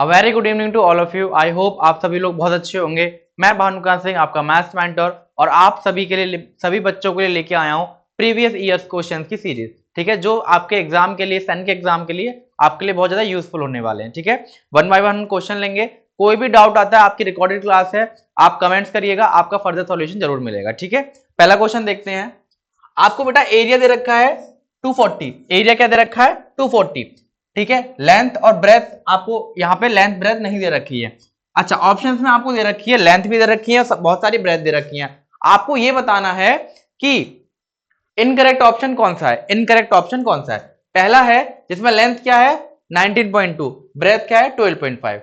A very good evening to all of you. I hope आप सभी लोग बहुत अच्छे होंगे। मैं भानुकांत सिंह, आपका मैथ्स मेंटर, और आप सभी के लिए, सभी बच्चों के लिए लेके आया हूँ प्रीवियस ईयर्स क्वेश्चंस की सीरीज। ठीक है, जो आपके एग्जाम के लिए, सन के एग्जाम के लिए आपके लिए बहुत ज्यादा यूजफुल होने वाले हैं। ठीक है, वन बाय वन क्वेश्चन लेंगे। कोई भी डाउट आता है, आपकी रिकॉर्डेड क्लास है, आप कमेंट्स करिएगा, आपका फर्दर सॉल्यूशन जरूर मिलेगा। ठीक है, पहला क्वेश्चन देखते हैं। आपको बेटा एरिया दे रखा है 240। एरिया क्या दे रखा है? 240। ठीक है, लेंथ और ब्रेथ आपको यहाँ पे लेंथ ब्रेथ नहीं दे रखी है। अच्छा, ऑप्शंस में आपको दे रखी है, लेंथ भी दे रखी है, बहुत सारी ब्रेथ दे रखी है। आपको ये बताना है कि इनकरेक्ट ऑप्शन कौन सा है। इनकरेक्ट ऑप्शन कौन सा है? पहला है जिसमें लेंथ क्या है 19.2, ब्रेथ क्या है 12.5।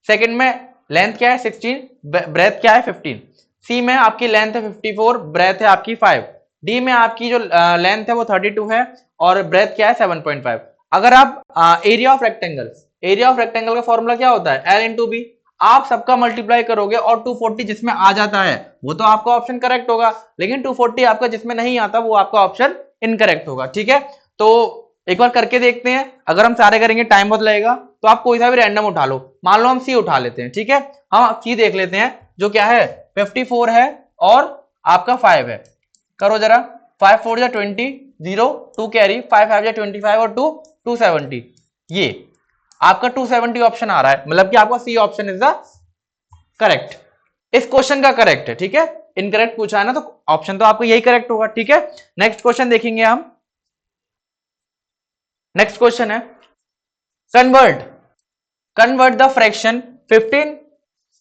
सेकंड में लेंथ क्या है 16, ब्रेथ क्या है 15। सी में आपकी लेंथ है 54, ब्रेथ है आपकी 5। डी में आपकी जो लेंथ है वो 32 है और ब्रेथ क्या है 7.5। अगर आप area of rectangle, area of rectangle का फॉर्मूला क्या होता है? L into b. आप सबका मल्टीप्लाई करोगे और 240 जिसमें आ जाता है वो तो आपका ऑप्शन करेक्ट होगा, लेकिन 240 आपका जिसमें नहीं आता वो आपका ऑप्शन इनकरेक्ट होगा। ठीक है, तो एक बार करके देखते हैं। अगर हम सारे करेंगे टाइम बहुत लगेगा, तो आप कोई सा भी रैंडम उठा लो। मान लो हम सी उठा लेते हैं। ठीक है, हम सी देख लेते हैं, जो क्या है 54 है और आपका 5 है। करो जरा, 5 4 जा 20, 0 2 कैरी, 5 5 जा 25 और 2 270। ये आपका 270 ऑप्शन आ रहा है, मतलब कि आपका c option is the correct. इस क्वेश्चन का करेक्ट है। ठीक है, इनकरेक्ट पूछा है ना, तो ऑप्शन तो आपको यही करेक्ट होगा। ठीक है, नेक्स्ट क्वेश्चन देखेंगे हम। नेक्स्ट क्वेश्चन है कन्वर्ट, कन्वर्ट द फ्रैक्शन 15।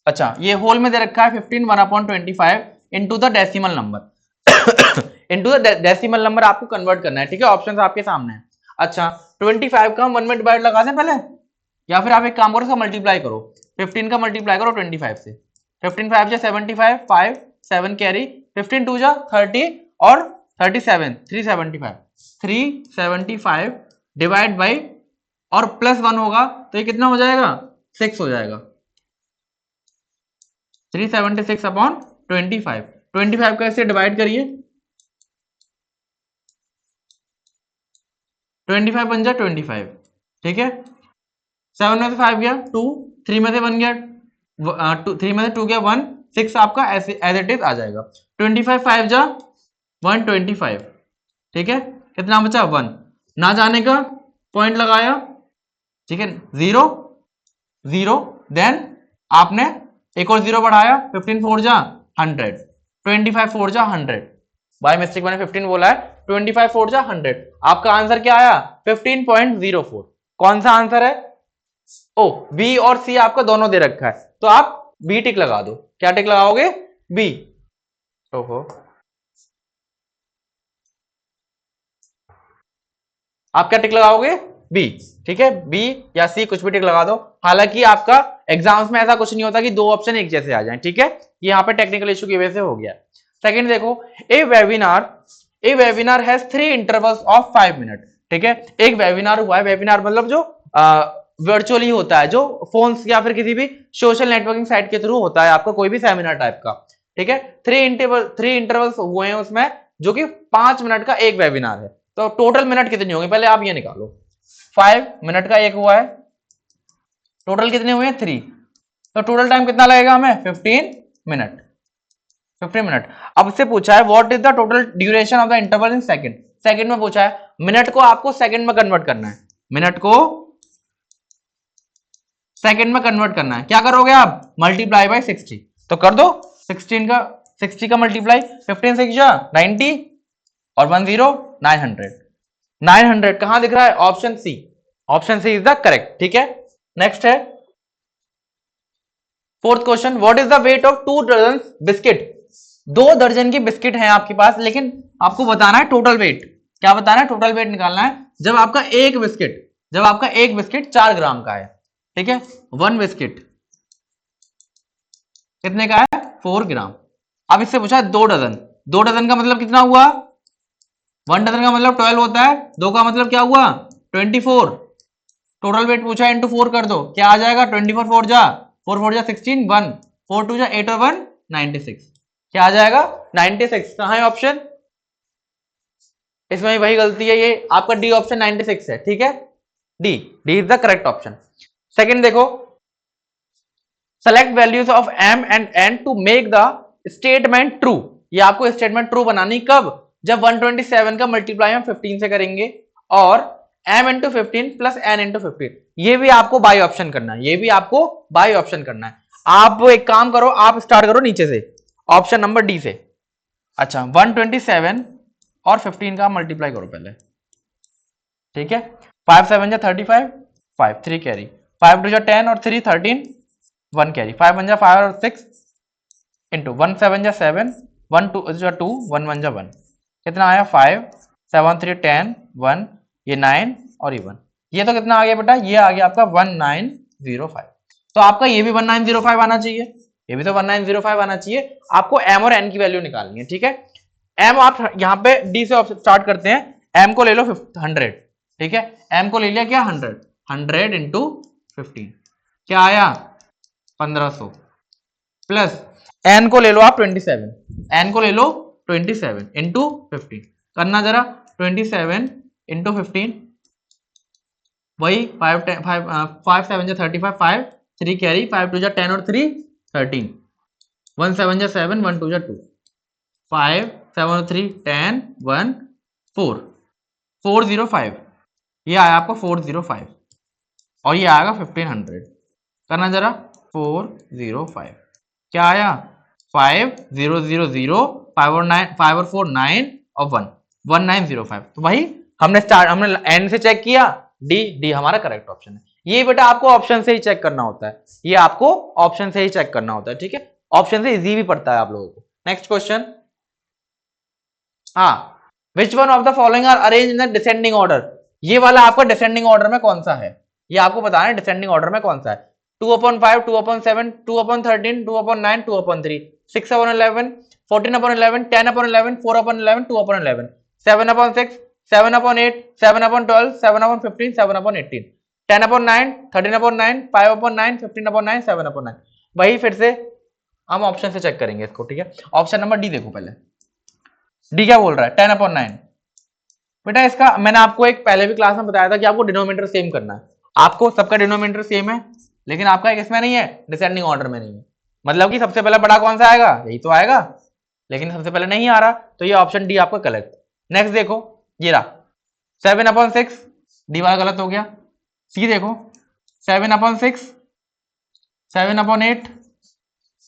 अच्छा, ये होल में दे रखा है 15 1/25 into the decimal number. Into the decimal number आपको कन्वर्ट करना है। ठीक है, ऑप्शंस आपके सामने है। अच्छा, 25 का हम 1 में डिवाइड लगा दें पहले, या फिर आप एक काम करो, इसका मल्टीप्लाई करो। 15 का मल्टीप्लाई करो 25 से। 15 5 जा 75, 5 7 कैरी, 15 2 जा 30 और 37 375। 375 डिवाइड बाई और प्लस 1 होगा तो ये कितना हो जाएगा? 6 हो जाएगा। 376 अपॉन 25। 25 का इसे डिवाइड करिए, 25 बन जा 25। ठीक है, 7 में से 5 गया 2, 3 में से 1 गया 3 में से 2 गया 1, 6 आपका एज इट इज आ जाएगा। 25 5 जा 125। ठीक है, कितना बचा 1, ना जाने का पॉइंट लगाया। ठीक है, 0 0, देन आपने एक और 0 बढ़ाया, 15 4 जा 100, 25 4 जा 100। बाय मिस्टेक मैंने 15 बोला है, 25 4 जा 100। आपका आंसर क्या आया? 15.04। कौन सा आंसर है? ओ, बी और सी आपका दोनों दे रखा है, तो आप बी टिक लगा दो। क्या टिक लगाओगे? बी। ओहो, आप क्या टिक लगाओगे? बी। ठीक है, बी या सी कुछ भी टिक लगा दो। हालांकि आपका एग्जाम्स में ऐसा कुछ नहीं होता कि दो ऑप्शन एक जैसे आ जाएं। ठीक है, ये यहाँ पे टेक्निकल इशू की वजह से हो गया। सेकंड देखो, a webinar has 3 intervals of 5 minute. ठीक है, एक वेबिनार हुआ है, वेबिनार मतलब जो वर्चुअली होता है, जो फोन्स या फिर किसी भी सोशल नेटवर्किंग साइट के थ्रू होता है, आपका कोई भी सेमिनार टाइप का। ठीक है, 3 इंटरवल्स हुए हैं उसमें, जो कि 5 मिनट का एक वेबिनार है। तो टोटल मिनट कितनी होंगे पहले आप ये निकालो। 5 मिनट का एक हुआ है, टोटल कितने हुए हैं 3, तो टोटल टाइम कितना लगेगा हमें? 15 मिनट। 15 मिनट। अब से पूछा है what is the total duration of the interval in second. Second में पूछा है, मिनट को आपको सेकंड में कन्वर्ट करना है। मिनट को सेकंड में कन्वर्ट करना है। क्या करोगे आप? Multiply by 60। तो कर दो 60 का मल्टीप्लाई, 15 6 जा 90 और 1 0 900। 900 कहां दिख रहा है? Option c. Option c is the correct. ठीक है, नेक्स्ट है fourth question, what is the weight of 2 dozen biscuit. 2 दर्जन की बिस्किट है आपके पास, लेकिन आपको बताना है टोटल वेट। क्या बताना है? टोटल वेट निकालना है। जब आपका एक बिस्किट 4 ग्राम का है, ठीक है, 1 बिस्किट कितने का है? 4 ग्राम। अब इससे पूछा है 2 डजन। 2 डजन का मतलब कितना हुआ? 1 डजन का मतलब 12 होता है, 2 का मतलब क्या हुआ? 24। टोटल वेट पूछा है, इंटू 4 कर दो, क्या आ जाएगा? 24 4 जा 4 4 जा 16, 1 4 2 जा 8 और 1 96। क्या आ जाएगा? 96। कहां है ऑप्शन? इसमें वही गलती है, ये आपका डी ऑप्शन 96 है। ठीक है, D is the correct option. Second देखो, select values of m and n to make the statement true. ये आपको स्टेटमेंट ट्रू बनानी कब, जब 127 का मल्टीप्लाई हम 15 से करेंगे और m into 15 plus n into 15, ये भी आपको बाई ऑप्शन करना है, ये भी आपको बाई ऑप्शन करना है। आप एक काम करो, आप स्टार्ट करो नीचे से, ऑप्शन नंबर डी से। अच्छा 127 और 15 का मल्टीप्लाई करो पहले, ठीक है। 5 7 जा 35, 5 3 कैरी, 5 2 जा 10 और 3 13, 1 कैरी, 5 1 जा 5 और 6 इंटू 1 7 जा 7, 1 2 जा 2, 1 1 जा 1, कितना आया 5 7 3 10 1, ये 9 और ये 1, ये तो कितना आ गया बेटा, ये आ गया आपका 1905। तो आपका ये भी 1905 आना चाहिए, ये भी तो 1905 आना चाहिए। आपको m और n की वैल्यू निकालनी है, ठीक है। m आप यहाँ पे d से स्टार्ट करते हैं, m को ले लो 100, ठीक है। m को ले लिया क्या 100, 100 इंटू 15 क्या आया 1500, प्लस n को ले लो आप 27, n को ले लो 27 इंटू 15, करना जरा 27 इंटू 15, वही 5 7 जा 35, 5 3 कैरी, 5 2 जा 10 और 3 13, 1 7 जा 7, 1 2 जा 2, 5 7 और 3 10 1 4 405, ये आया आपको 405 और ये आएगा 1500, करना जरा 405 क्या आया 5 0 0 0, 5 और 9, 5 और 4 9 और 1 1905। तो वही हमने एन से चेक किया, डी हमारा करेक्ट ऑप्शन है। ये बेटा आपको ऑप्शन से ही चेक करना होता है, ये आपको ऑप्शन से ही चेक करना होता है, ठीक है। ऑप्शन से इजी भी पड़ता है आप लोगों को। नेक्स्ट क्वेश्चन, हाँ, which one of the following are arrange in the descending order. ये वाला आपका डिसेंडिंग ऑर्डर में कौन सा है, ये आपको बताना है डिसेंडिंग ऑर्डर में कौन सा है। 2/5, 2/7, 2/13, 2/9, 2/3, 6/11, 14/11, 10/11, 4/11, 2/11, 7/6, 7/8, 7/12, 7/15, 7/18, 10/9, 13/9, 5/9, 15/9, 7/9। वही फिर से हम ऑप्शन से चेक करेंगे इसको, ठीक है। ऑप्शन नंबर डी देखो पहले, डी क्या बोल रहा है 10/9। बेटा इसका मैंने आपको एक पहले भी क्लास में बताया था कि आपको डिनोमिनेटर सेम करना है, आपको सबका डिनोमिनेटर सेम है, लेकिन आपका इसमें नहीं है, डिसेंडिंग ऑर्डर में नहीं है। मतलब कि सबसे पहले बड़ा कौन सा आएगा, यही तो आएगा, लेकिन सबसे पहले नहीं आ रहा, तो ये ऑप्शन डी आपका करेक्ट। नेक्स्ट देखो, ये रहा 7/6, डी वाला गलत हो गया। सी देखो 7/6, 7/8,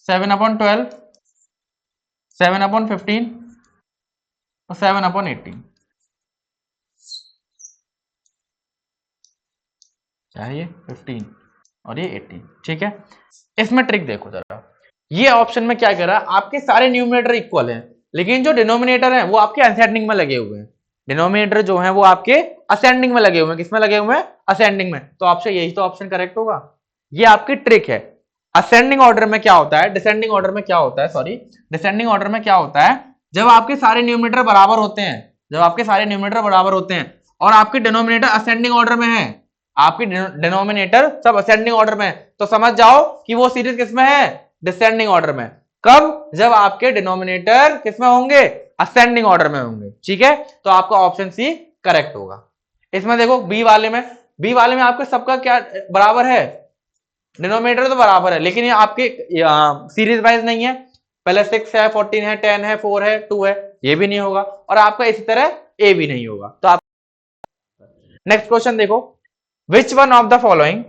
7/12, 7/15 और 7/18, क्या है ये 15 और ये 18, ठीक है। इसमें ट्रिक देखो जरा, ये ऑप्शन में क्या कह रहा है, आपके सारे न्यूमरेटर इक्वल हैं, लेकिन जो डिनोमिनेटर हैं वो आपके असेंडिंग में लगे हुए हैं। डिनोमिनेटर जो हैं वो आपके असेंडिंग में लगे हुए हैं, किसमें लगे हुए हैं, असेंडिंग में। तो आपसे यही तो ऑप्शन करेक्ट होगा, ये आपकी ट्रिक है। असेंडिंग ऑर्डर में क्या होता है, डिसेंडिंग ऑर्डर में क्या होता है, सॉरी डिसेंडिंग ऑर्डर में क्या होता है, जब आपके सारे न्यूमरेटर बराबर होते हैं, जब आपके सारे न्यूमरेटर बराबर होते हैं और आपके डिनोमिनेटर असेंडिंग ऑर्डर में है, आपकी डिनोमिनेटर सब असेंडिंग ऑर्डर में है, तो समझ जाओ कि वो सीरीज किसमें है, डिसेंडिंग ऑर्डर में। कब, जब आपके डिनोमिनेटर किसमें होंगे, असेंडिंग ऑर्डर में होंगे, ठीक है। तो आपका ऑप्शन सी करेक्ट होगा। इसमें देखो बी वाले में आपके सबका क्या बराबर है, डिनोमिनेटर तो बराबर है, लेकिन ये आपके सीरीज वाइज नहीं है, पहले 6 है, 14 है, 10 है, 4 है, 2 है, ये भी नहीं होगा, और आपका इसी तरह ए भी नहीं होगा। तो आप नेक्स्ट क्वेश्चन देखो, which one of the following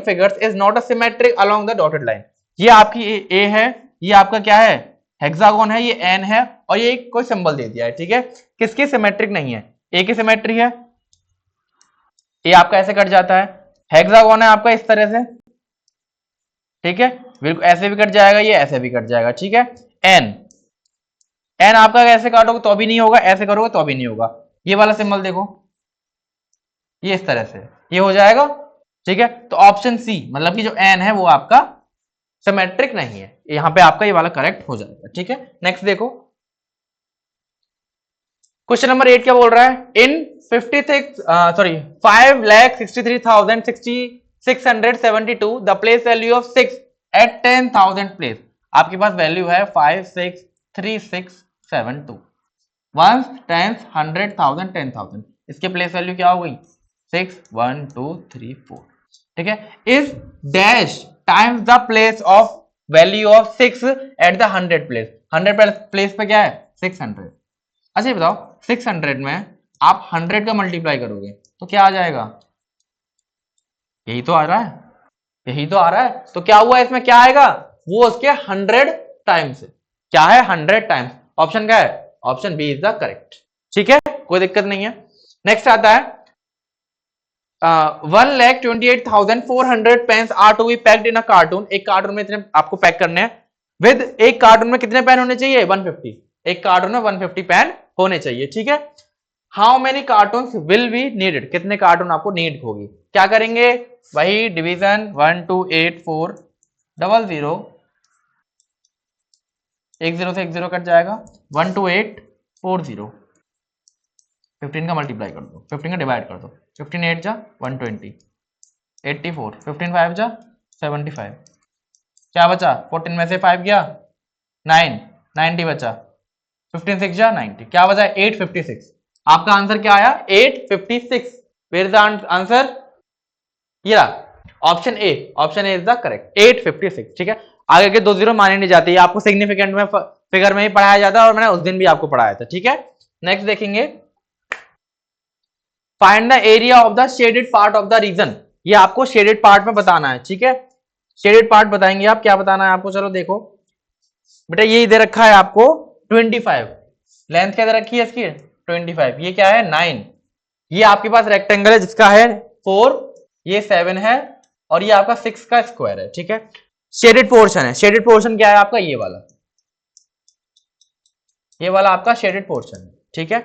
figures is not a symmetric along the dotted line। ये आपकी ए है, ये आपका क्या है, हेक्सागोन है, ये एन है, और ये कोई सिंबल दे दिया है, ठीक है। किसकी सिमेट्रिक नहीं है, ए की सिमेट्री है, ए आपका ऐसे कट जाता है, हेक्सागोन है आपका इस तरह से, ठीक है, बिल्कुल ऐसे भी कट जाएगा, ये ऐसे भी कट जाएगा, ठीक है। एन आपका ऐसे काटोगे तो भी नहीं होगा, ऐसे करोगे तो भी नहीं होगा। ये वाला सिंबल देखो, ये इस तरह से ये हो जाएगा, ठीक है। तो ऑप्शन सी मतलब कि जो एन है वो आपका सिमेट्रिक नहीं है, यहां पे आपका ये वाला करेक्ट हो जाएगा, ठीक है। नेक्स्ट देखो, क्वेश्चन नंबर 8 क्या बोल रहा है, in 5,63,672 the place value of 6 at 10,000 place. आपके पास वैल्यू है 5,63672, 1 10 100 1000 10,000, इसके प्लेस वैल्यू क्या हो गई 6 1 2 3 4, ठीक है। इस dash times the place of value of 6 at the 100 place. 100 place पे क्या है 600। अच्छा ये बताओ 600 में आप 100 का मल्टीप्लाई करोगे तो क्या आ जाएगा, यही तो आ रहा है, यही तो आ रहा है। तो क्या हुआ इसमें, क्या आएगा, वो उसके 100 टाइम्स, क्या है 100 टाइम्स। ऑप्शन क्या है, option b is the correct. ठीक है, कोई दिक्कत नहीं है। नेक्स्ट आता है 1,28,400 pens are to be packed in a carton. एक कार्टून में इतने आपको पैक करने हैं। विद एक कार्टून में कितने पेन होने चाहिए 150, एक कार्टून में 150 पेन होने चाहिए। ठीक है, how many cartoon will be needed, कितने कार्टून आपको नीड होगी। क्या करेंगे, वही डिवीजन 128,400, 10 से 10 कट जाएगा, 128,40, 15 का मल्टीप्लाई कर दो, 15 का डिवाइड कर दो, 15 8 जा 120, 84, 15 5 जा 75, क्या बचा 14 में से 5 गया 9, 90 बचा, 15 6 जा 90, क्या बचा 856। आपका आंसर क्या आया 856। वेयर इज द आंसर, ये option A, option A is the correct 856। ठीक है, आगे के 2 जीरो माने नहीं जाते, ये आपको सिग्निफिकेंट में फिगर में ही पढ़ाया जाता है और मैंने उस दिन भी आपको पढ़ाया था। ठीक है, नेक्स्ट देखेंगे, find the area of the shaded part of the region. ये आपको शेडेड पार्ट में बताना है। ठीक है, शेडेड पार्ट बताएंगे आप, क्या बताना है आपको, चलो देखो बेटा, ये दे रखा है आपको 25, लेंथ क्या दे रखी है इसकी 25, ये क्या है 9, ये आपके पास रेक्टेंगल है जिसका है 4, ये 7 है और ये आपका 6 का स्क्वायर है। ठीक है, शेडेड पोर्शन है, शेडेड पोर्शन क्या है आपका, ये वाला आपका शेडेड पोर्शन है। ठीक है,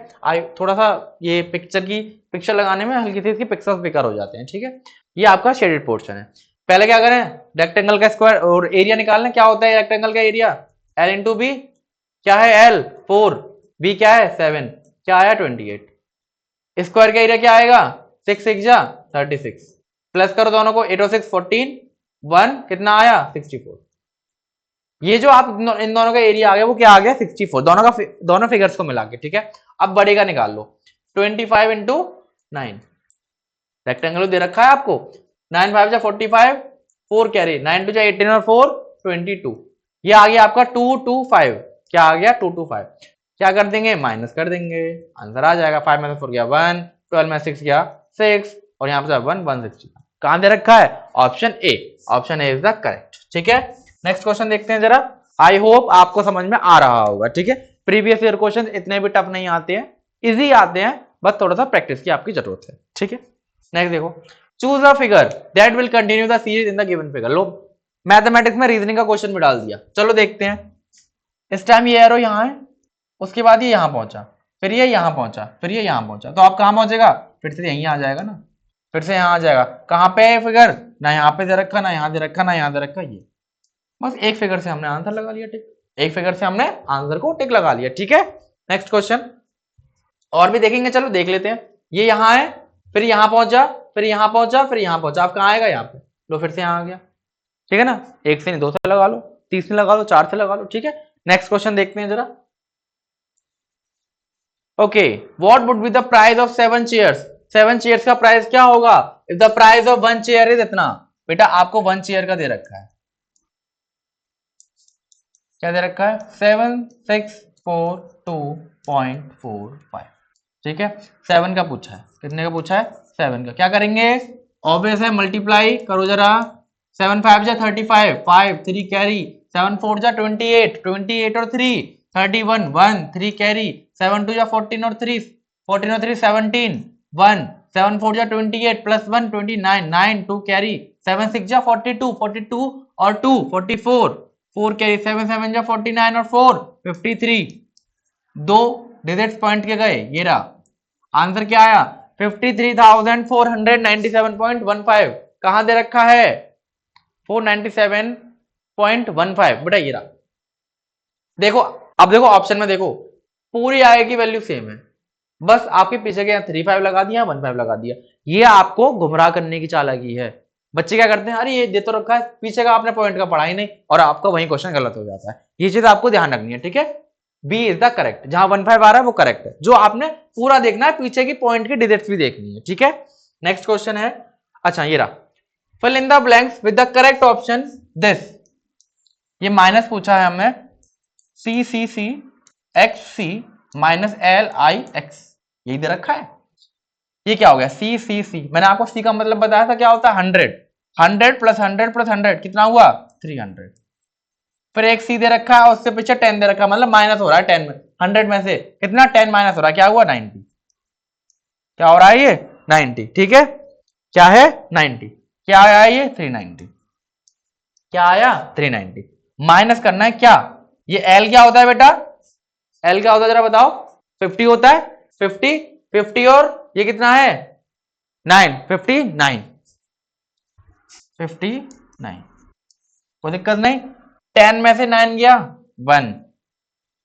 थोड़ा सा ये पिक्चर लगाने में हल्की सी इसकी पिक्सेल्स बेकार हो जाते हैं। ठीक है, ये आपका शेडेड पोर्शन है। पहले क्या करें, रेक्टेंगल का स्क्वायर और एरिया निकालना, क्या होता है रेक्टेंगल का एरिया, एल इंटू बी, क्या है एल 4, बी क्या है 7, क्या आया 28, स्क्वायर का एरिया क्या आएगा 6 6 जा 36, प्लस करो दोनों को 8 और 6 14, 1 कितना आया 64। ये जो आप इन दोनों का एरिया आ गया वो क्या आ गया 64, दोनों फिगर्स को मिला के। ठीक है, अब बड़े का निकाल लो, 25 इंटू 9, रेक्टेंगल दे रखा है आपको, 9 5 जा 45, 4 कैरी, 9 2 जा 18 और 4 22, ये आ गया आपका 225, क्या आ गया 225, क्या कर देंगे माइनस कर देंगे, आंसर आ जाएगा 5 में से 4 गया 1, 12 में 6 गया 6 और यहाँ पे 1 160, कहां दे रखा है option A, option A is the correct. ठीक है, नेक्स्ट क्वेश्चन देखते हैं जरा, आई होप आपको समझ में आ रहा होगा। ठीक है, प्रीवियस ईयर क्वेश्चन इतने भी टफ नहीं आते हैं, इजी आते हैं, बस थोड़ा सा प्रैक्टिस की आपकी जरूरत है। ठीक है, नेक्स्ट देखो, choose a figure that will continue the series in the given figure. Low mathematics में रीजनिंग का क्वेश्चन भी डाल दिया, चलो देखते हैं। इस टाइम ये एरो यहाँ है, उसके बाद ये यहाँ पहुंचा, फिर ये यहाँ पहुंचा, फिर ये यहाँ पहुंचा, तो आप कहाँ पहुंचेगा, फिर से यहीं आ जाएगा ना, फिर से यहाँ आ जाएगा। कहाँ पे है फिगर, ना यहाँ पे दे रखा, ना यहाँ दे रखा, ना यहाँ दे रखा, ये बस एक फिगर से हमने आंसर लगा लिया टिक, एक फिगर से हमने आंसर को टिक लगा लिया। ठीक है, नेक्स्ट क्वेश्चन और भी देखेंगे, चलो देख लेते हैं। ये यहाँ है, फिर यहाँ पहुंचा, फिर यहाँ पहुंचा, फिर यहाँ पहुंचा, आप कहाँ आएगा यहाँ पे, लो फिर से यहाँ आ गया। ठीक है ना, एक से नहीं 2 से लगा लो, 3 से लगा लो, 4 से लगा लो। ठीक है, नेक्स्ट क्वेश्चन देखते हैं जरा। Okay, what would be the price of 7 chairs, 7 chairs का प्राइस क्या होगा, if the price of 1 chair is इतना। बेटा आपको 1 चेयर का दे रखा है, क्या दे रखा है 7642.45। ठीक है, 7 का पूछा है, कितने का पूछा है 7 का, क्या करेंगे ऑब्वियस है मल्टीप्लाई करो जरा, 7 5 जा 35, 5 3 कैरी, 7 4 जा 28, 28 और 3 31, 1 3 कैरी, 7 2 जा 14 और 3 14 और 3 17, 1 7 4 जा 28 प्लस 1 29, 9 2 कैरी, 7 6 जा 42, 42 और 2 44, 4 कैरी, 7 7 जा 49 और 4 53, 2 डिजिट्स पॉइंट के गए, ये रहा आंसर क्या आया 53,497.15। कहां दे रखा है 497.15, बेटा ये रहा। देखो अब देखो ऑप्शन में देखो, पूरी आगे की वैल्यू सेम है, बस आपके पीछे के 35 लगा दिया 15 लगा दिया। ये आपको गुमराह करने की चालाकी है। बच्चे क्या करते हैं, अरे ये दे तो रखा है, पीछे का आपने पॉइंट का पढ़ा ही नहीं और आपका वही क्वेश्चन गलत हो जाता है। ये चीज आपको ध्यान रखनी है। ठीक है, बी इज द करेक्ट, जहां 15 आ रहा है वो करेक्ट है, जो आपने पूरा देखना है, पीछे की पॉइंट की डिजिट्स भी देखनी है। ठीक है, नेक्स्ट क्वेश्चन है, अच्छा ये रहा, fill in the blanks with the correct option this. ये माइनस पूछा है हमने, C C C X C minus L I X, यही दे रखा है। ये क्या हो गया, सी सी सी, मैंने आपको सी का मतलब बताया था क्या होता है, 100, 100 प्लस 100 प्लस 100 कितना हुआ, 300। फिर एक सी दे रखा है, उससे पीछे 10 दे रखा है, मतलब माइनस हो रहा है 10 में, 100 में से कितना 10 माइनस हो रहा है, क्या हुआ 90। क्या हो रहा है ये 90, ठीक है, क्या है 90, क्या आया ये 390, क्या आया 390। माइनस करना है क्या, ये एल क्या होता है बेटा, एल क्या होता है जरा बताओ, 50 होता है, 50 50 और ये कितना है 9, 59 59, कोई दिक्कत नहीं। 10 में से 9 गया 1,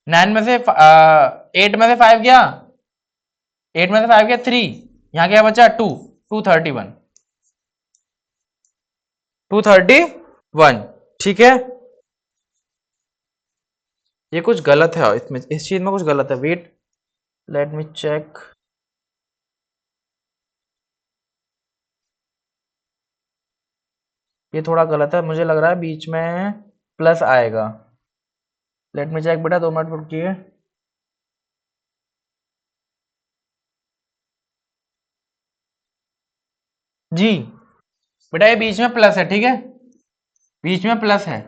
9 में से 8 में से 5 गया, 8 में से 5 गया 3, यहां क्या बचा 2, 231 231, ठीक है। ये कुछ गलत है इसमें, इस चीज में कुछ गलत है, वेट लेट मी चेक। ये थोड़ा गलत है, मुझे लग रहा है बीच में प्लस आएगा, लेट मी चेक बेटा, 2 मिनट रुकिए। जी बेटा ये बीच में प्लस है, ठीक है, बीच में प्लस है,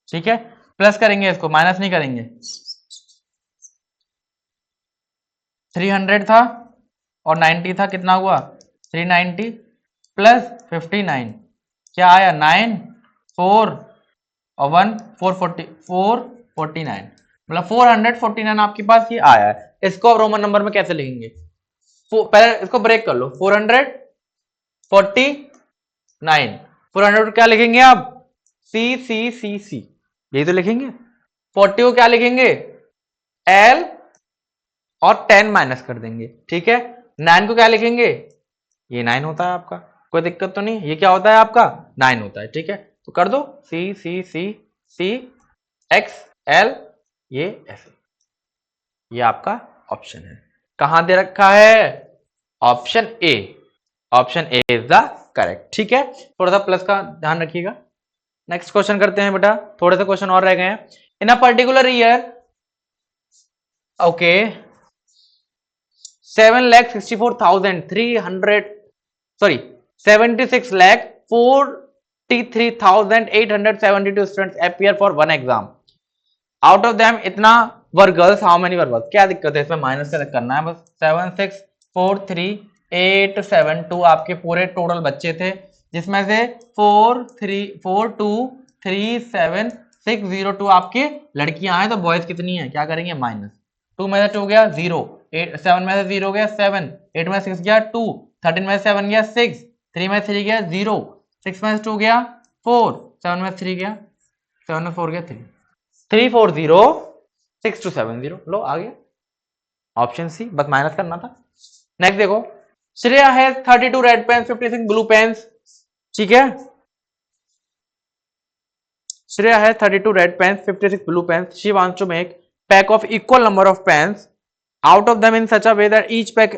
ठीक है, प्लस करेंगे इसको, माइनस नहीं करेंगे। 300 था और 90 था, कितना हुआ 390 प्लस 59, क्या आया 9 4 और 1 449, मतलब 449 आपके पास ये आया है। इसको अब रोमन नंबर में कैसे लिखेंगे, पहले इसको ब्रेक कर लो, 449 400 क्या लिखेंगे आप, सी सी सी सी, यही तो लिखेंगे। 40 को क्या लिखेंगे, एल और 10 माइनस कर देंगे, ठीक है। 9 को क्या लिखेंगे, ये 9 होता है आपका, कोई दिक्कत तो नहीं, ये क्या होता है आपका 9 होता है, ठीक है। तो कर दो सी C C C x L, ये ऐसे, ये आपका ऑप्शन है। कहां दे रखा है, option A, option A is the correct, ठीक है। थोड़ा सा प्लस का ध्यान रखिएगा। नेक्स्ट क्वेश्चन करते हैं बेटा, थोड़े से क्वेश्चन और रह गए हैं। In a particular year, okay, 7,64,300, sorry, 76,43,872 students appear for one exam. Out of them इतना were girls, how many were boys? क्या दिक्कत है इसमें, माइनस का करना है बस। 7,643,872 आपके पूरे टोटल बच्चे थे, जिसमें से 4,3,4,2,3,7,6,0,2 आपके लड़कियां हैं, तो बॉयज कितनी है, क्या करेंगे माइनस, 2 में से 2 गया 0, 7 में से 0 गया 7, 8 में से 6 गया 2, 13 में से 7 गया 6, 3 में से 3 गया 0, 6 में से 2 गया 4, 7 में से 3 गया 7 में 4 गया 3, 340,6270, लो आ गया ऑप्शन सी, बस माइनस करना था। नेक्स्ट देखो, श्रेया है 32 रेड पेन 56 ब्लू पेन्स, ठीक है, श्रेया है 32 red pens 56 blue pens. She wants to make pack of equal number of pens out of them in such a way that each pack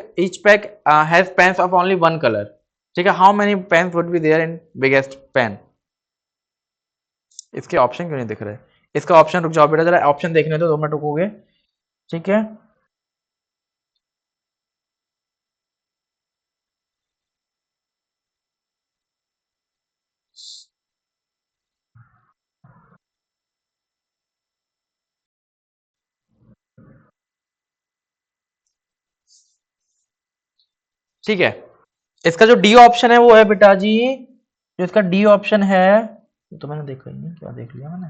has pens of only one color. ठीक है, how many pens would be there in biggest pen? इसके option क्यों नहीं दिख रहे, इसका option रुक जाओ बेटा जरा, ऑप्शन देखने दो, 2 मिनट रुकोगे, ठीक है। ठीक है, इसका जो डी ऑप्शन है वो है बेटा जी, जो इसका डी ऑप्शन है, तो मैंने देखा ही नहीं, क्या देख लिया मैंने,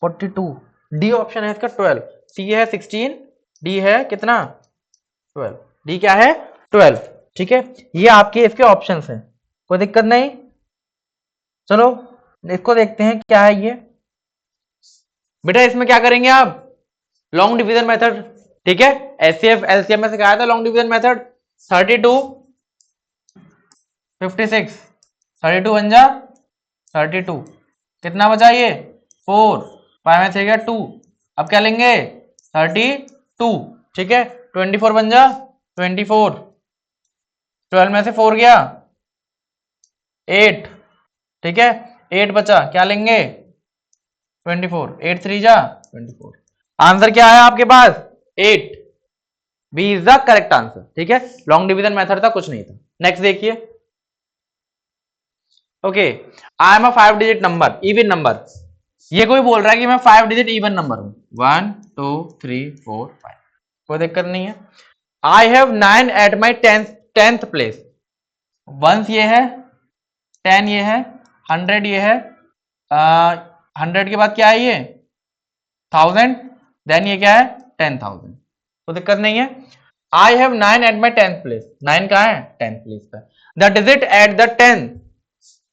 42, डी ऑप्शन है इसका 12, सी है 16, डी है कितना 12, डी क्या है 12, ठीक है। ये आपके इसके ऑप्शंस हैं, कोई दिक्कत नहीं। चलो इसको देखते हैं क्या है ये बेटा, इसमें क्या करेंगे आप, लॉन्ग डिवीजन मेथड, ठीक है, एचसीएफ एलसीएम में सिखाया था लॉन्ग डिवीजन मेथड। 32 56, 32 बन जा 32, कितना बचा ये 4, 5 में 3 गया 2, अब क्या लेंगे 32, ठीक है, 24 बन जा 24, 12 में से 4 गया 8, ठीक है, 8 बचा, क्या लेंगे 24, 8 3 जा 24। आंसर क्या है आपके पास 8, b is the correct answer. ठीक है, लॉन्ग डिवीजन मेथड था, कुछ नहीं था। नेक्स्ट देखिए, okay, I am a 5 digit number, even number. ये कोई बोल रहा है कि मैं 5 डिजिट इवन नंबर हूं, 1 2 3 4 5, कोई दिक्कत नहीं है। I have 9 at my tenth place. Once ये है, 10 ये है, 100 ये है, 100 के बाद क्या है ये 1000, देन ये क्या है 10,000, तो दिक्कत नहीं है। I have 9 at my 10th place, 9 कहाँ है 10th प्लेस पे। द डिजिट एट द 10,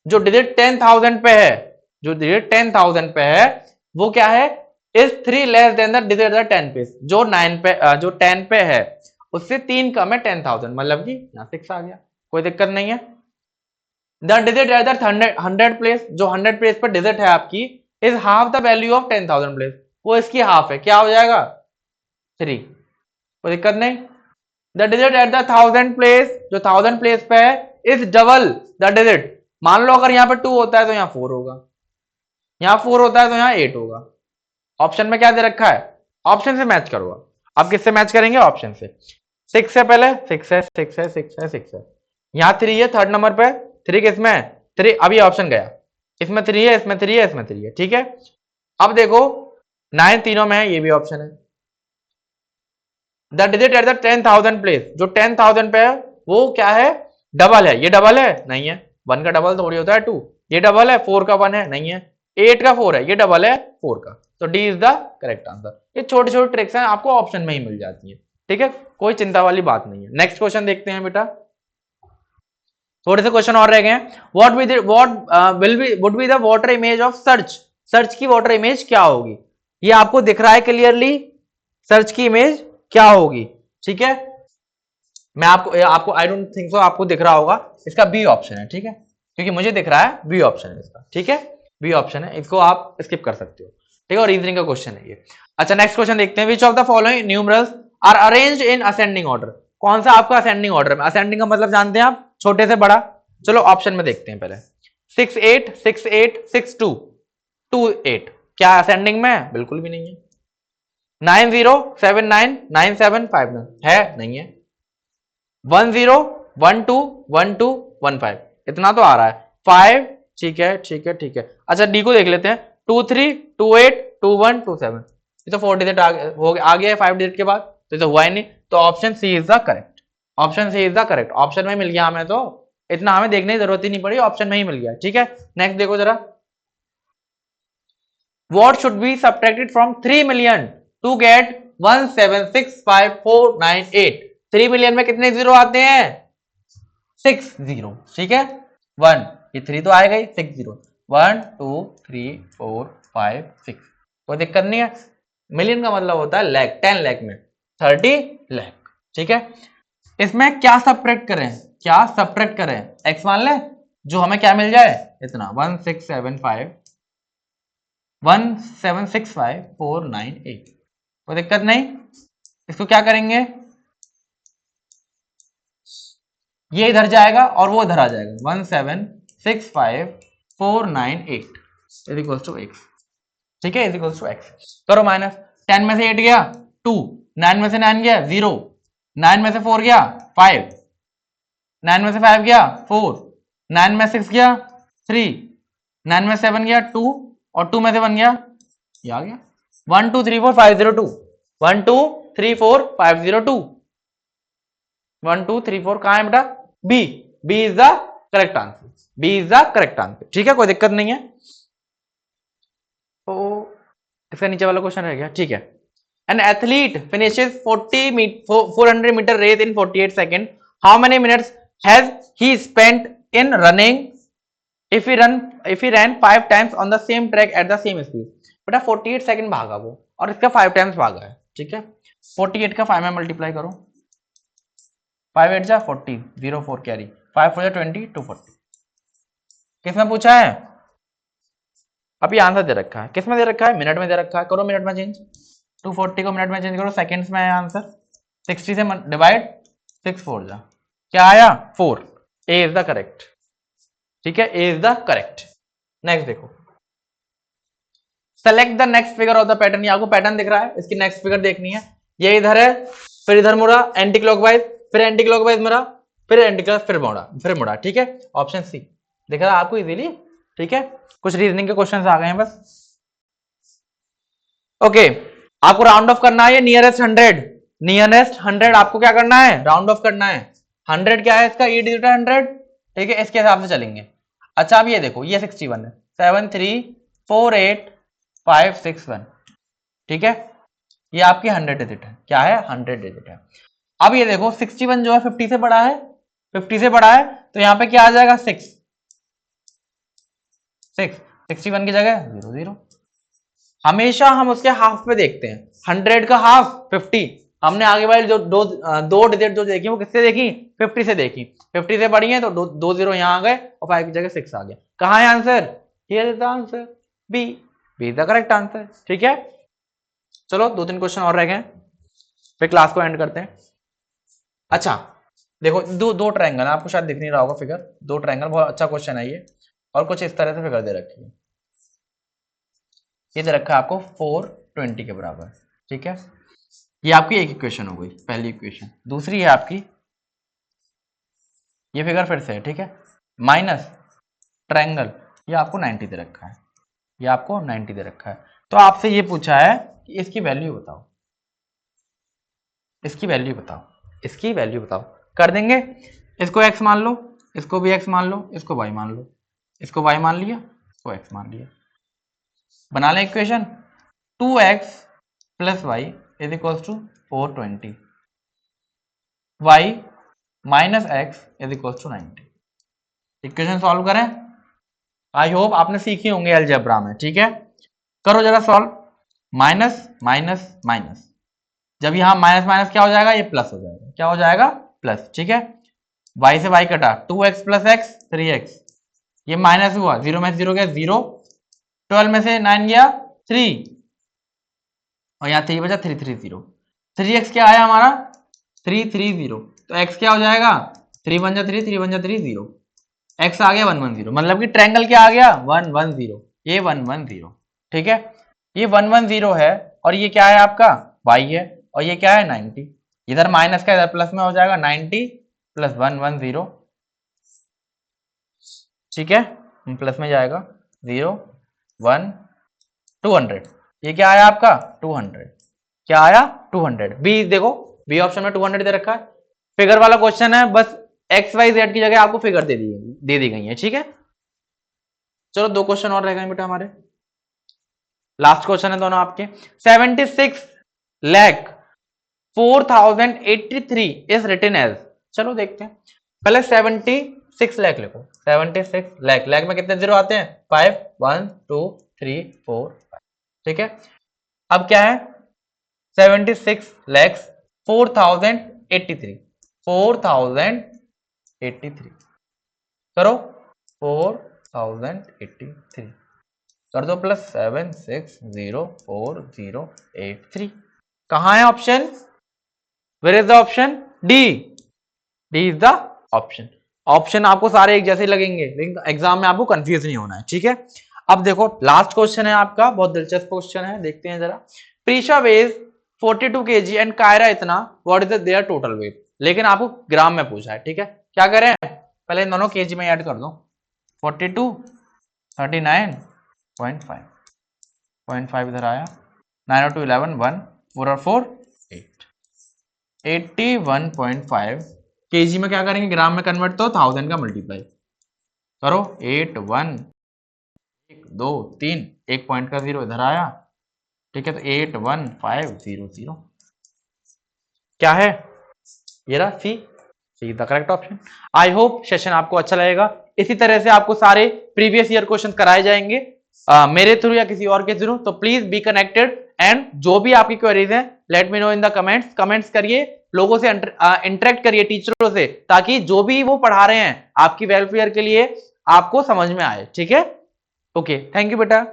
जो डिजिट 10,000 पे है, जो डिजिट 10,000 पे है वो क्या है, is 3 less than the digit the 10 पे, जो 9 पे जो 10 पे है उससे 3 कम है 10,000, मतलब कि यहाँ 6 आ गया, कोई दिक्कत नहीं है। The digit at the 100 place, जो 100 प्लेस पर डिजिट है आपकी, is half the value of 10,000 place, वो इसकी हाफ है, क्या हो जाएगा 3, कोई दिक्कत नहीं। The digit at the 1000 place, जो 1000 प्लेस पे है, इज डबल द डिजिट, मान लो अगर यहाँ पे 2 होता है तो यहाँ 4 होगा, यहाँ 4 होता है तो यहाँ 8 होगा। ऑप्शन में क्या दे रखा है, ऑप्शन से मैच करो। आप किससे मैच करेंगे, ऑप्शन से। 6 से पहले 6 है, 6 है, 6 है, 6 है, यहाँ 3 है, थर्ड नंबर पे 3 किसमें है 3, अभी ऑप्शन गया, इसमें 3 है, इसमें 3 है, इसमें 3 है, ठीक है। अब देखो 9 तीनों में है, ये भी ऑप्शन है। The digit at the 10,000 place, जो 10,000 पे है वो क्या है, डबल है, ये डबल है नहीं है, 1 का डबल थोड़ी होता है 2, ये डबल है, 4 का 1 है नहीं है, 8 का 4 है, ये डबल है 4 का, तो D is the correct answer. ये छोटे छोटे ट्रिक्स हैं, आपको ऑप्शन में ही मिल जाती है, ठीक है, कोई चिंता वाली बात नहीं है। नेक्स्ट क्वेश्चन देखते हैं बेटा, थोड़े से क्वेश्चन और रह गए हैं। Would be the water image of search, search की वाटर इमेज क्या होगी, ये आपको दिख रहा है क्लियरली, सर्च की इमेज क्या होगी, ठीक है। मैं आपको आई डोंट थिंक सो आपको दिख रहा होगा, इसका बी ऑप्शन है, ठीक है, क्योंकि मुझे दिख रहा है बी ऑप्शन है इसका, ठीक है, बी ऑप्शन है, इसको आप स्किप कर सकते हो, ठीक है, और रीजनिंग का क्वेश्चन है ये। अच्छा नेक्स्ट क्वेश्चन देखते हैं, which of the following numerals are arranged in ascending order, कौन सा आपका असेंडिंग ऑर्डर में, असेंडिंग का मतलब जानते हैं आप, छोटे से बड़ा, चलो ऑप्शन में देखते हैं पहले। 6 8 6 8 6 2 2 8, क्या असेंडिंग में है, बिल्कुल भी नहीं है। 9 0 7 9 9 7 5 9 है नहीं है। 1 0 1 2 1 2 1 5, इतना तो आ रहा है। 5, ठीक है ठीक है ठीक है। अच्छा डी को देख लेते हैं, 2 3 2 8 2 1 2 7, ये तो 4 डिजिट आ गया है 5 डिजिट के बाद, तो ये तो हुआ ही नहीं, तो option c is the correct, option c is the correct, option में मिल गया हमें, तो इतना हमें देखने की जरूरत ही नहीं पड़ी, ऑप्शन में ही मिल गया, ठीक है। नेक्स्ट देखो जरा, what should be subtracted from 3 million to get 1765498, 3 million में कितने जीरो आते हैं 6 जीरो, ठीक है, 1 ये 3 तो आएगा ही, 6 जीरो, 1 2 3 4 5 6, कोई दिक्कत नहीं है। मिलियन का मतलब होता है लाख, 10 लाख में 30 लाख, ठीक है। इसमें क्या सब्ट्रैक्ट करें, क्या सब्ट्रैक्ट करें, एक्स मान ले, जो हमें क्या मिल जाए इतना 1765498, कोई दिक्कत नहीं। इसको क्या करेंगे, ये इधर जाएगा और वो इधर आ जाएगा, 1765498 इज इक्वल टू एक्स, ठीक है, इज इक्वल टू एक्स। करो माइनस, 10 में से 8 गया 2, 9 में से 9 गया 0, 9 में से 4 गया 5, 9 में से 5 गया 4, 9 में 6 गया 3, 9 में 7 गया 2, और 2 में से 1 गया, ये आ गया 1 2 3 4 502, 1 2 3 4 502, 1 2 3 4 कहां है बेटा, b, b is the correct answer, b is the correct answer, ठीक है, कोई दिक्कत नहीं है। तो इसका नीचे वाला क्वेश्चन रह गया, ठीक है। An athlete finishes 400 metre race in 48 second, how many minutes has he spent in running if he ran 5 times on the same track at the same speed, बेटा 48 सेकंड भागा वो और इसका 5 टाइम्स भागा है, ठीक है। 48 का 5 में मल्टीप्लाई करो, 5 8 जा 40, 0 4 कैरी, 5 4 जा 20, 240। किसमें पूछा है, अभी आंसर दे रखा है, किसमें दे रखा है, मिनट में दे रखा है, करो मिनट में चेंज, 240 को मिनट में चेंज करो, सेकंड्स में है आंसर, 60 से डिवाइड, 6 4 जा, क्या आया 4, ए इज द करेक्ट, ठीक है, ए इज द करेक्ट, नेक्स्ट देखो, select the next figure of the pattern. ये आपको पैटर्न दिख रहा है, इसकी नेक्स्ट फिगर देखनी है। ये इधर है, फिर इधर मुड़ा एंटी क्लॉकवाइज, फिर एंटी क्लॉकवाइज मुड़ा, फिर एंटी क्लॉक, फिर मुड़ा। ठीक है, ऑप्शन सी दिख रहा है आपको इजीली। ठीक है, कुछ रीजनिंग के क्वेश्चंस आ गए हैं बस। ओके, आपको राउंड ऑफ करना है नियरेस्ट 100, नियरेस्ट 100 आपको क्या करना है, राउंड ऑफ करना है। 100 क्या है इसका, ई डिजिट 100। ठीक है, इसके हिसाब से चलेंगे। अच्छा अब ये देखो, ये 61 है, 7348561। ठीक है, ये आपकी 100 डिजिट है। क्या है, 100 डिजिट है। अब ये देखो 61 जो है 50 से बड़ा है, 50 से बड़ा है, तो यहां पे क्या आ जाएगा, 6। 61 की जगह 00। हमेशा हम उसके हाफ पे देखते हैं, 100 का हाफ 50। हमने आगे वाली जो दो डिजिट जो देखी वो किससे देखी, 50 से देखी। 50 से बड़ी है तो 2 0 यहां आ गए और 5 की जगह 6 आ गया। कहां है answer, here is the answer, b, b is the correct answer. ठीक है, चलो 2-3 क्वेश्चन और रह गए, फिर क्लास को एंड करते हैं। अच्छा देखो, दो ट्रायंगल, आपको शायद दिख नहीं रहा होगा फिगर, 2 ट्रायंगल, बहुत अच्छा क्वेश्चन है ये। और कुछ इस तरह से फिगर दे रखी है, ये दे रखा है आपको 420 के बराबर। ठीक है, ये आपकी एक इक्वेशन हो गई, पहली इक्वेशन। दूसरी है आपकी, ये फिगर फिर से है। ठीक है, माइनस ट्रायंगल, ये आपको 90 दे रखा है, ये आपको 90 दे रखा है। तो आपसे ये पूछा है कि इसकी वैल्यू बताओ, इसकी वैल्यू बताओ, इसकी वैल्यू बताओ। कर देंगे, इसको x मान लो, इसको भी x मान लो, इसको y मान लो, इसको y मान लिया, इसको x मान लिया। बना लें equation, 2x plus Y is equal to 420, y minus X is equal to 90। Equation solve करें। आई होप आपने सीखे होंगे अलजेब्रा में। ठीक है, करो जरा सॉल्व। माइनस माइनस माइनस, जब यहां माइनस माइनस क्या हो जाएगा, ये प्लस हो जाएगा। क्या हो जाएगा, प्लस। ठीक है, y से y कटा, 2x प्लस एक्स 3x, ये माइनस हुआ, 0 में 0 गया 0, 12 में से 9 गया 3, और यहाँ 3 बचा 330। 3x क्या आया हमारा, 330। तो x क्या हो जाएगा, 3 बन जा 3, 3 बन जा 3, 0, x आ गया 110। मतलब कि ट्रायंगल क्या आ गया, 110, ये 110। ठीक है, ये 110 है, और ये क्या है आपका, y है, और ये क्या है 90। इधर माइनस का इधर प्लस में हो जाएगा, 90 प्लस 110। ठीक है, प्लस में जाएगा 0 1 200। ये क्या आया आपका, 200। क्या आया, 200। बी देखो, बी ऑप्शन में 200 दे रखा है। फिगर वाला क्वेश्चन है, बस एक्स वाई जेड की जगह आपको फिगर दे दी गई है। ठीक है, चलो 2 क्वेश्चन और रह गए बेटा हमारे, लास्ट क्वेश्चन है दोनों आपके। 76,04,083 इज रिटन एज, चलो देखते हैं। पहले 76 लाख लिखो, 76 लाख, लाख में कितने जीरो आते हैं, 5 1 2 3 4 5। ठीक है, अब क्या है, 76,04,083, 4083 करो, 4083 कर दो, प्लस 7604,083। कहां है option, where is the option, d, d is the option. Option आपको सारे एक जैसे लगेंगे, लेकिन एग्जाम में आपको कंफ्यूज नहीं होना है। ठीक है, अब देखो लास्ट क्वेश्चन है आपका, बहुत दिलचस्प क्वेश्चन है, देखते हैं जरा। Prisha weighs 42 kg and Kiara इतना, what is their total weight. लेकिन आपको ग्राम में पूछा है। ठीक है, क्या करें, पहले इन दोनों केजी में ऐड कर दो, 42 39.5 इधर आया, 9 2 11 1 4 और 4 8, 81.5 केजी में क्या करेंगे, ग्राम में कन्वर्ट, तो 1000 का मल्टीप्लाई करो, 8 1 1 2 3, एक पॉइंट का 0 इधर आया। ठीक है, तो 81500 क्या है, ये रहा C, C the correct option. I hope session आपको अच्छा लगेगा। इसी तरह से आपको सारे प्रीवियस ईयर क्वेश्चन कराए जाएंगे मेरे थ्रू या किसी और के थ्रू। तो प्लीज बी कनेक्टेड, एंड जो भी आपकी क्वेरीज हैं let me know in the comments. Comments करिए, लोगों से इंटरेक्ट करिए, टीचरों से, ताकि जो भी वो पढ़ा रहे हैं आपकी वेलफेयर के लिए आपको समझ में आए। ठीक है, ओके, थैंक यू बेटा।